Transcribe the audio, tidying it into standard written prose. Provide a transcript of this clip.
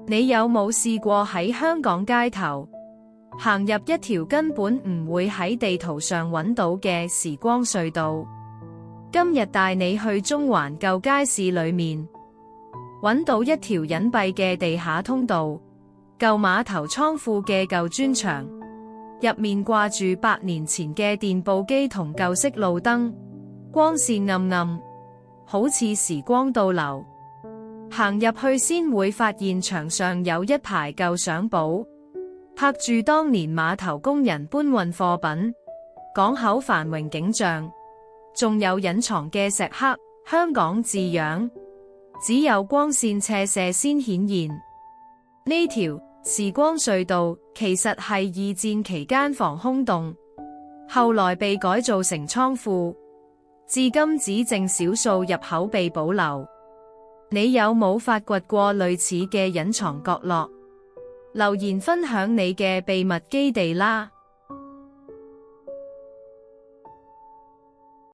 你有冇試過喺香港街頭行入一條根本唔會喺地圖上揾到嘅時光隧道？今日帶你去中環舊街市裏面，揾到一條隱蔽嘅地下通道，舊碼頭倉庫嘅舊磚牆，入面掛住100年前嘅電報機同舊式路燈，光線暗暗，好似時光倒流。行入去先會發現牆上有一排舊相簿，拍住當年碼頭工人搬運貨品，港口繁榮景象，仲有隱藏嘅石刻香港字樣，只有光線斜射先顯現。呢條時光隧道其實係二戰期間防空洞，後來被改造成倉庫，至今只剩少數入口被保留。你有冇發掘過類似嘅隱藏角落？留言分享你嘅秘密基地啦！